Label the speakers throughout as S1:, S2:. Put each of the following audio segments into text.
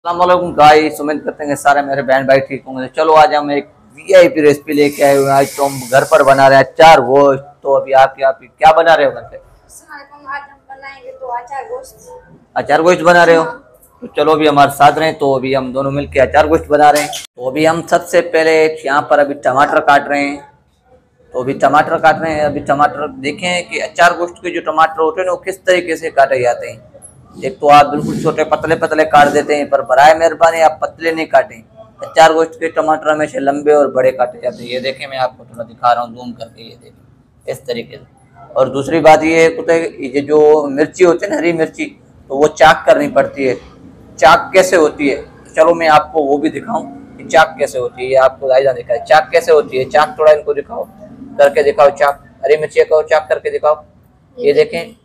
S1: अस्सलामुअलैकुम गाइस, उम्मीद करते हैं सारे मेरे बहन भाई ठीक होंगे। तो चलो आज हम एक वीआईपी रेसिपी लेके आए हुए हैं। आज तो हम घर पर बना रहे हैं अचार गोश्त। तो अभी आप क्या बना रहे हो घर पे?
S2: आज हम बनाएंगे तो अचार गोश्त।
S1: अचार गोश्त बना रहे हो? तो चलो अभी हमारे साथ रहें। तो अभी हम दोनों मिलके अचार गोश्त बना रहे हैं। तो अभी हम सबसे पहले यहाँ पर अभी टमाटर काट रहे हैं। तो अभी टमाटर काट रहे हैं। अभी टमाटर देखें कि अचार गोश्त के जो टमाटर होते हैं ना वो किस तरीके से काटे जाते हैं। एक तो आप बिल्कुल छोटे पतले पतले काट देते हैं, पर बराए मेहरबानी आप पतले नहीं काटें। अचार गोश्त के टमाटर हमेशा लंबे और बड़े काटे जाते हैं। ये देखें, मैं आपको थोड़ा दिखा रहा हूँ जूम करके, ये देखें इस तरीके से। और दूसरी बात ये है, ये जो मिर्ची होती है ना, हरी मिर्ची, तो वो चाक करनी पड़ती है। चाक कैसे होती है, चलो मैं आपको वो भी दिखाऊं कि चाक कैसे होती है। ये आपको आइजा दिखा है चाक कैसे होती है। चाक थोड़ा इनको दिखाओ, करके दिखाओ। चाक हरी मिर्ची को चाक करके दिखाओ। ये देखें,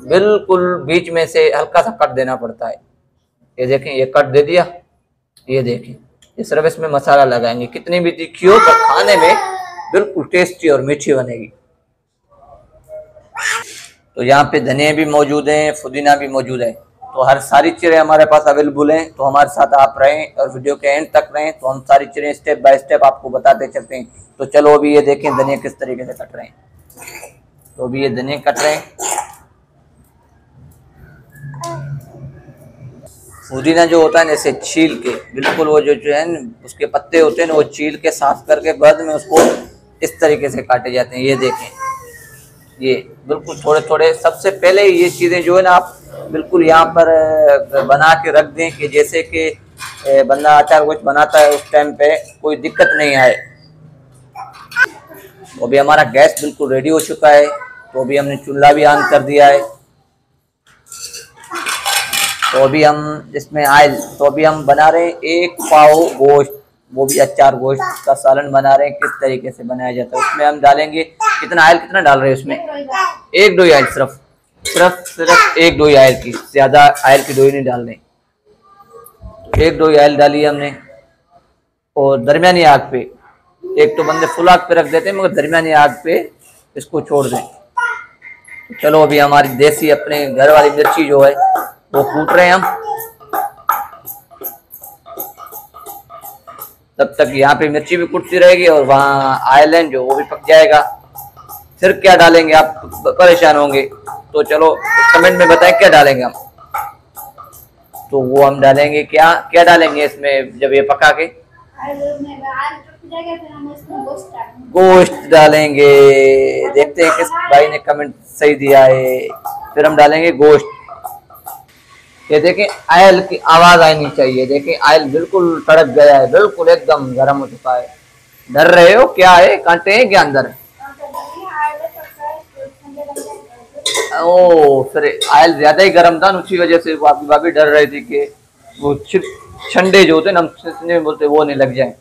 S1: बिल्कुल बीच में से हल्का सा कट देना पड़ता है। ये देखें, ये कट दे दिया। ये देखें, ये सिर्फ इसमें मसाला लगाएंगे। कितनी भी तीखी हो पर खाने में बिल्कुल टेस्टी और मीठी बनेगी। तो यहाँ पे धनिया भी मौजूद है, पुदीना भी मौजूद है। तो हर सारी चीज़ें हमारे पास अवेलेबल हैं। तो हमारे साथ आप रहें और वीडियो के एंड तक रहें, तो हम सारी चीज़ें स्टेप बाय स्टेप आपको बताते चलते हैं। तो चलो अभी ये देखें धनिया किस तरीके से कट रहे हैं। तो अभी ये धनिया कट रहे हैं। पुदीना जो होता है ना, इसे छील के बिल्कुल वो जो है ना, उसके पत्ते होते हैं ना, वो छील के साफ करके बाद में उसको इस तरीके से काटे जाते हैं। ये देखें, ये बिल्कुल थोड़े थोड़े। सबसे पहले ये चीज़ें जो है ना, आप बिल्कुल यहाँ पर बना के रख दें कि जैसे कि बंदा अचार कुछ बनाता है उस टाइम पे कोई दिक्कत नहीं आए। तो अभी हमारा गैस बिल्कुल रेडी हो चुका है। तो अभी हमने चूल्हा भी ऑन कर दिया है। तो अभी हम इसमें आयल, तो अभी हम बना रहे हैं 1 पाव गोश्त, वो भी अचार गोश्त का सालन बना रहे हैं। किस तरीके से बनाया जाता है, उसमें हम डालेंगे कितना आयल, कितना डाल रहे हैं उसमें? 1-2 आयल, सिर्फ 1-2 आयल की, ज्यादा आयल की 2 नहीं डाल रहे। 1-2 आयल डाली हमने, और दरमियानी आग पे। एक तो बंदे फुल आग पे रख देते हैं, मगर दरमियानी आग पे इसको छोड़ दें। चलो अभी हमारी देसी अपने घर वाली मिर्ची जो है वो कूट रहे हैं हम। तब तक यहाँ पे मिर्ची भी कुटती रहेगी और वहाँ आयलैंड जो वो भी पक जाएगा। फिर क्या डालेंगे आप परेशान होंगे, तो चलो कमेंट में बताएं क्या डालेंगे हम। तो वो हम डालेंगे क्या डालेंगे इसमें जब ये पका के? गोश्त डालेंगे। देखते हैं किस भाई ने कमेंट सही दिया है। फिर हम डालेंगे गोश्त। ये देखें, आयल की आवाज आनी चाहिए। देखें, आयल बिल्कुल तड़क गया है, बिल्कुल एकदम गर्म हो चुका है। डर रहे हो क्या है, कांटे हैं क्या अंदर? ओ, फिर आयल ज्यादा ही गर्म था, उसी वजह से वो आपकी भाभी डर रही थी कि वो छंडे जो होते हैं ना, हम बोलते वो नहीं लग जाए।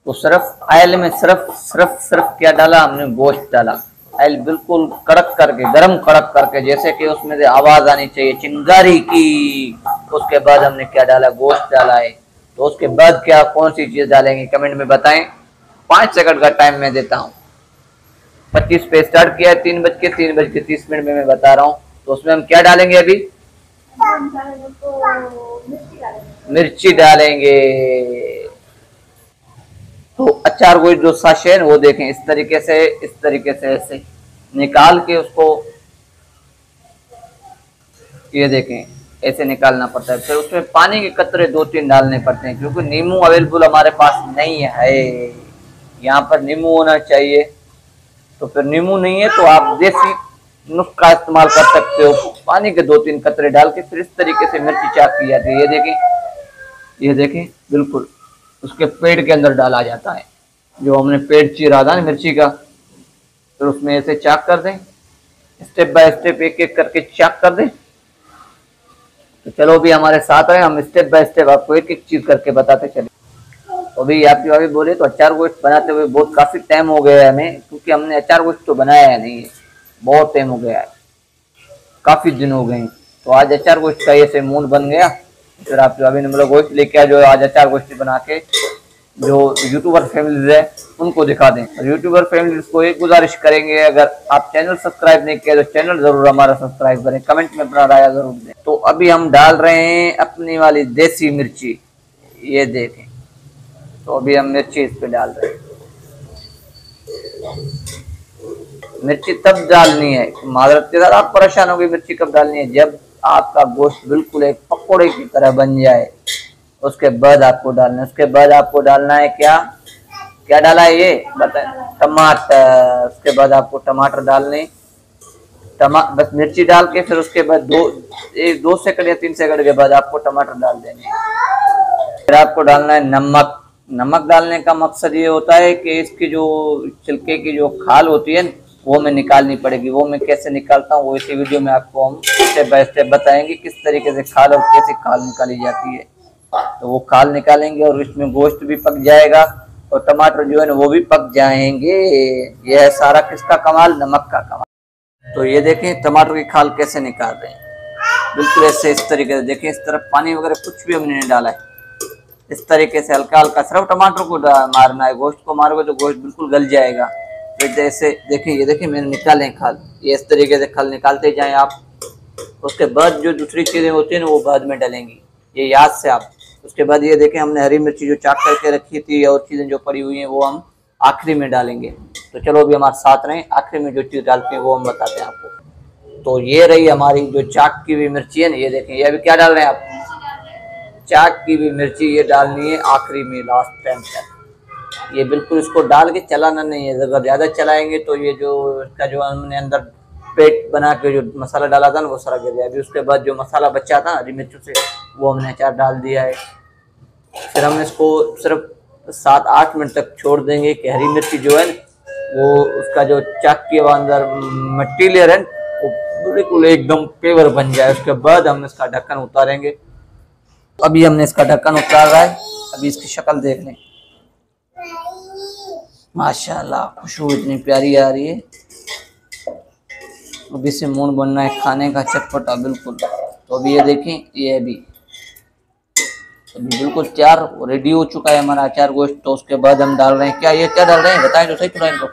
S1: तो सिर्फ आयल में सिर्फ क्या डाला हमने? गोश्त डाला। आयल बिल्कुल कड़क करके, गरम कड़क करके, जैसे कि उसमें से आवाज आनी चाहिए चिंगारी की। उसके बाद हमने क्या डाला? गोश्त डाला है। तो उसके बाद क्या, कौन सी चीज डालेंगे कमेंट में बताएं। 5 सेकंड का टाइम मैं देता हूँ। 25 पे स्टार्ट किया है, 3:30 में मैं बता रहा हूँ। तो उसमें हम क्या डालेंगे अभी? मिर्ची डालेंगे। तो अचार गोश्त जो साशे है वो देखें, इस तरीके से ऐसे निकाल के उसको, ये देखें ऐसे निकालना पड़ता है। फिर उसमें पानी के कतरे 2-3 डालने पड़ते हैं, क्योंकि नींबू अवेलेबल हमारे पास नहीं है। यहाँ पर नींबू होना चाहिए। तो फिर नींबू नहीं है तो आप देसी नुस्खा इस्तेमाल कर सकते हो। पानी के 2-3 कतरे डाल के फिर इस तरीके से मिर्ची चाक की जाती है। ये देखें बिल्कुल उसके पेड़ के अंदर डाला जाता है। जो हमने पेड़ चीरा था ना मिर्ची का, फिर उसमें ऐसे चाक कर दें। स्टेप बाय स्टेप एक एक करके चाक कर दें। तो चलो भी हमारे साथ है, हम स्टेप बाय स्टेप आपको एक एक चीज करके बताते चले। तो अभी आपकी भाभी बोले तो अचार गोश्त बनाते हुए बहुत काफी टाइम हो गया है हमें, क्योंकि हमने अचार गोश्त तो बनाया है नहीं है, बहुत टाइम हो गया है, काफी दिन हो गए। तो आज अचार गोश्त का ऐसे मूड बन गया। फिर आपकी भाभी ने मतलब गोश्त लेके आया, जो आज अचार गोश्त बना के जो यूट्यूबर फैमिलीज है उनको दिखा दें। और यूट्यूबर फैमिलीज को एक गुजारिश करेंगे, अगर आप चैनल सब्सक्राइब नहीं किया तो चैनल जरूर हमारा सब्सक्राइब करें, कमेंट में अपना राय जरूर दें। तो अभी हम डाल रहे हैं अपनी वाली देसी मिर्ची, ये देखें। तो अभी हम मिर्ची इस पे डाल रहे हैं। मिर्ची तब डालनी है, माजरत के साथ आप परेशान होंगे, मिर्ची कब डालनी है, जब आपका गोश्त बिल्कुल एक पकौड़े की तरह बन जाए, उसके बाद आपको डालना है। उसके बाद आपको डालना है क्या क्या डाला है ये बताए, टमाटर। उसके बाद आपको टमाटर डालने, बस मिर्ची डाल के फिर उसके बाद 2 सेकंड या 3 सेकंड के बाद आपको टमाटर डाल देंगे। फिर आपको डालना है नमक। नमक डालने का मकसद ये होता है कि इसकी जो छिलके की जो खाल होती है वो हमें निकालनी पड़ेगी। वो मैं कैसे निकालता हूँ वो इसी वीडियो में आपको हम स्टेप बाय स्टेप बताएंगे, किस तरीके से खाल और कैसे खाल निकाली जाती है। तो वो खाल निकालेंगे और इसमें गोश्त भी पक जाएगा और टमाटर जो है ना वो भी पक जाएंगे। यह है सारा किसका कमाल, नमक का कमाल। तो ये देखें टमाटर की खाल कैसे निकाल रहे हैं, बिल्कुल ऐसे इस तरीके से। देखें इस तरफ पानी वगैरह कुछ भी हमने नहीं डाला है, इस तरीके से हल्का हल्का सिर्फ टमाटर को मारना है। गोश्त को मारोगे तो गोश्त बिल्कुल गल जाएगा। फिर जैसे देखें, ये देखें मैंने निकाले खाल, ये इस तरीके से खाल निकालते जाएं आप। उसके बाद जो दूसरी चीज़ें होती हैं ना वो बाद में डलेंगी, ये याद से आप। उसके बाद ये देखें हमने हरी मिर्ची जो चाक करके रखी थी और चीज़ें जो पड़ी हुई हैं वो हम आखिरी में डालेंगे। तो चलो अभी हमारे साथ रहें, आखिरी में जो चीज़ डालते हैं वो हम बताते हैं आपको। तो ये रही हमारी जो चाक की हुई मिर्ची है ना, ये देखें। ये अभी क्या डाल रहे हैं आप, चाक की हुई मिर्ची ये डालनी है आखिरी में, लास्ट टाइम तक। ये बिल्कुल इसको डाल के चलाना नहीं है, अगर ज़्यादा चलाएंगे तो ये जो इसका जो हमने अंदर पेट बना के जो मसाला डाला था ना वो सारा गिर जाए। अभी उसके बाद जो मसाला बचा था हरी मिर्चों से वो हमने अचार डाल दिया है। फिर हम इसको सिर्फ 7-8 मिनट तक छोड़ देंगे कि हरी मिर्ची जो है वो उसका जो चाक के अंदर मटीरियल है वो बिल्कुल एकदम पेवर बन जाए। उसके बाद हम इसका ढक्कन उतारेंगे। अभी हमने इसका ढक्कन उतार रहा है। अभी इसकी शक्ल देख लें, माशाल्लाह खुशबू इतनी प्यारी आ रही है। अभी से मूड बनना है खाने का चटपटा बिल्कुल। तो अभी ये देखें, ये अभी बिल्कुल तैयार रेडी हो चुका है हमारा अचार गोश्त। तो उसके बाद हम डाल रहे हैं क्या, ये क्या डाल रहे हैं बताएं तो सही थोड़ा इनको।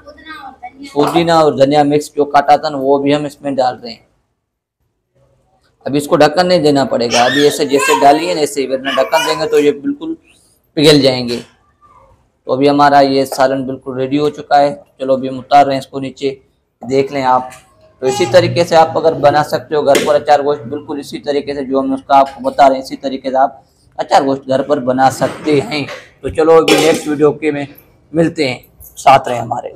S1: पुदीना और धनिया मिक्स जो काटा था ना वो भी हम इसमें डाल रहे हैं। अभी इसको ढक्कन नहीं देना पड़ेगा, अभी ऐसे जैसे डालिए ना ऐसे ही, वरना ढक्कन देंगे तो ये बिल्कुल पिघल जाएंगे। तो अभी हमारा ये सालन बिल्कुल रेडी हो चुका है। चलो अभी हम उतार रहे हैं इसको नीचे, देख लें आप। तो इसी तरीके से आप अगर बना सकते हो घर पर अचार गोश्त, बिल्कुल इसी तरीके से जो हम उसका आपको बता रहे हैं इसी तरीके से आप अचार गोश्त घर पर बना सकते हैं। तो चलो अभी नेक्स्ट वीडियो के में मिलते हैं, साथ रहें हमारे।